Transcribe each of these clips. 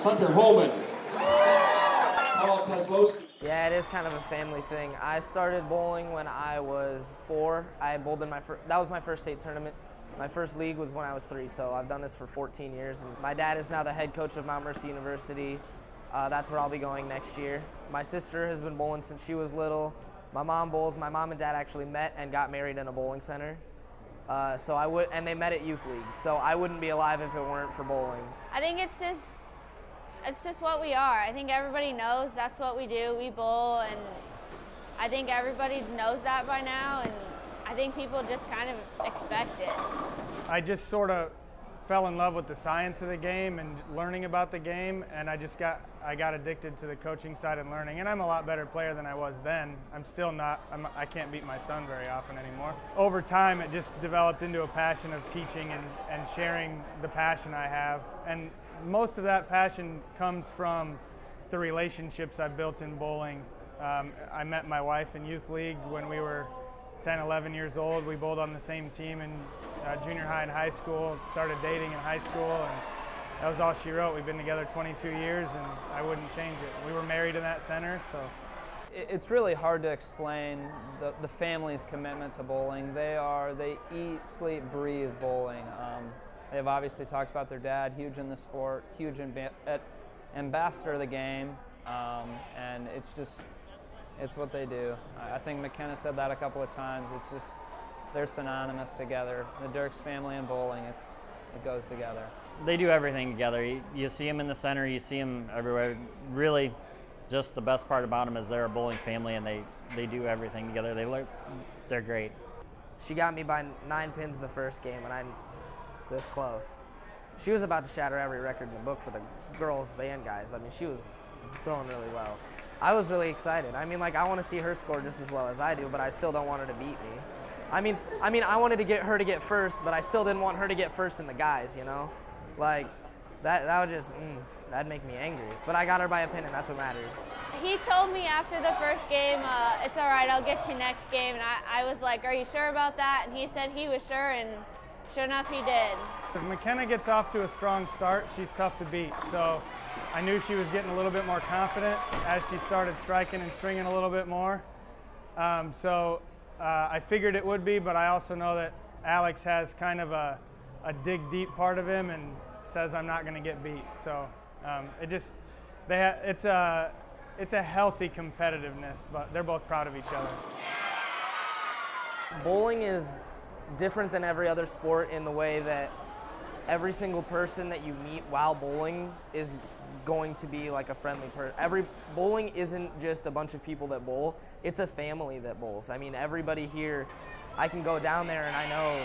Hunter Holman. Paul Kozlowski. Yeah, it is kind of a family thing. I started bowling when I was 4. I bowled in that was my first state tournament. My first league was when I was 3, so I've done this for 14 years. And my dad is now the head coach of Mount Mercy University. That's where I'll be going next year. My sister has been bowling since she was little. My mom bowls. My mom and dad actually met and got married in a bowling center. And they met at youth league. So I wouldn't be alive if it weren't for bowling. I think it's just what we are. I think everybody knows that's what we do. We bowl, and I think everybody knows that by now, and I think people just kind of expect it. I just sort of fell in love with the science of the game and learning about the game, and I got addicted to the coaching side and learning, and I'm a lot better player than I was then. I'm still not, I can't beat my son very often anymore. Over time, it just developed into a passion of teaching and sharing the passion I have, and most of that passion comes from the relationships I've built in bowling. I met my wife in youth league when we were 10, 11 years old. We bowled on the same team in junior high and high school, started dating in high school, and that was all she wrote. We've been together 22 years, and I wouldn't change it. We were married in that center, so. It's really hard to explain the family's commitment to bowling. They eat, sleep, breathe bowling. They've obviously talked about their dad, huge in the sport, huge ambassador of the game, and it's what they do. I think McKenna said that a couple of times. It's just, they're synonymous together. The Dirks family and bowling, it goes together. They do everything together. You see them in the center, you see them everywhere. Really, just the best part about them is they're a bowling family, and they do everything together. They're great. She got me by 9 pins the first game, and I was this close. She was about to shatter every record in the book for the girls and guys. I mean, she was throwing really well. I was really excited. I mean, I want to see her score just as well as I do, but I still don't want her to beat me. I mean, I wanted to get her to get first, but I still didn't want her to get first in the guys, you know? That would just, that'd make me angry. But I got her by a pin, and that's what matters. He told me after the first game, it's all right, I'll get you next game. And I was like, are you sure about that? And he said he was sure, and sure enough, he did. If McKenna gets off to a strong start, she's tough to beat. So I knew she was getting a little bit more confident as she started striking and stringing a little bit more. I figured it would be, but I also know that Alex has kind of a dig deep part of him and says I'm not going to get beat. So it's a healthy competitiveness, but they're both proud of each other. Bowling is different than every other sport in the way that every single person that you meet while bowling is going to be like a friendly person. Bowling isn't just a bunch of people that bowl, it's a family that bowls. I mean, everybody here, I can go down there and I know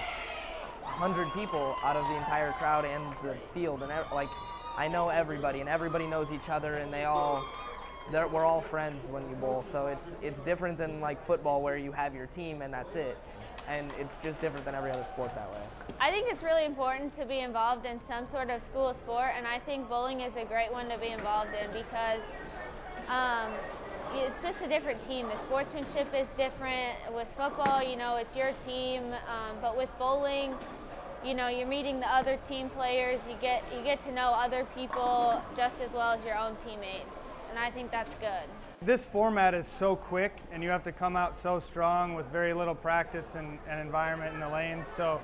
100 people out of the entire crowd and the field, and I know everybody, and everybody knows each other, and we're all friends when you bowl. So it's different than football where you have your team and that's it. And it's just different than every other sport that way. I think it's really important to be involved in some sort of school sport, and I think bowling is a great one to be involved in because it's just a different team. The sportsmanship is different. With football, it's your team, but with bowling, you're meeting the other team players. You get to know other people just as well as your own teammates, and I think that's good. This format is so quick, and you have to come out so strong with very little practice and environment in the lanes. So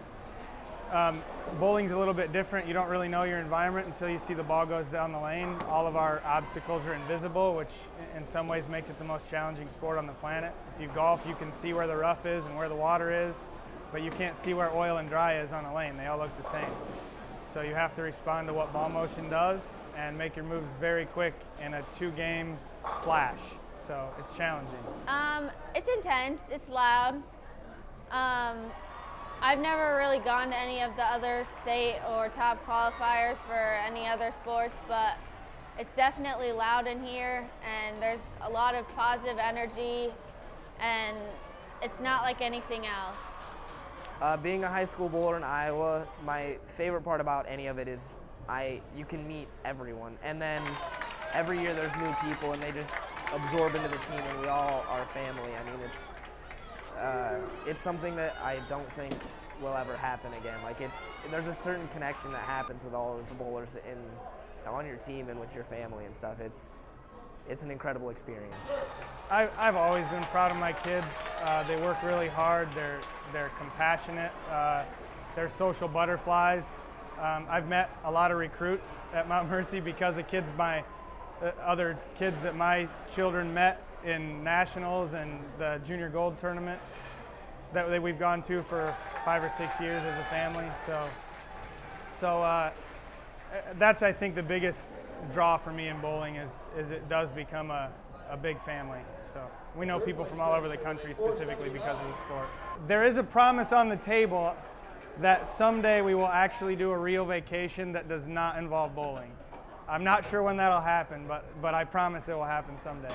bowling's a little bit different. You don't really know your environment until you see the ball goes down the lane. All of our obstacles are invisible, which in some ways makes it the most challenging sport on the planet. If you golf, you can see where the rough is and where the water is, but you can't see where oil and dry is on a lane. They all look the same. So you have to respond to what ball motion does and make your moves very quick in a 2-game flash. So it's challenging. It's intense, it's loud. I've never really gone to any of the other state or top qualifiers for any other sports, but it's definitely loud in here, and there's a lot of positive energy, and it's not like anything else. Being a high school bowler in Iowa, my favorite part about any of it is you can meet everyone, and then every year there's new people, and they just absorb into the team, and we all are family. I mean, it's something that I don't think will ever happen again. There's a certain connection that happens with all of the bowlers in on your team and with your family and stuff. It's an incredible experience. I've always been proud of my kids. They work really hard. They're compassionate. They're social butterflies. I've met a lot of recruits at Mount Mercy because of other kids that my children met in nationals and the junior gold tournament that we've gone to for 5 or 6 years as a family. So that's, I think, the biggest draw for me in bowling is it does become a big family. So we know people from all over the country specifically because of the sport. There is a promise on the table that someday we will actually do a real vacation that does not involve bowling. I'm not sure when that'll happen, but I promise it will happen someday.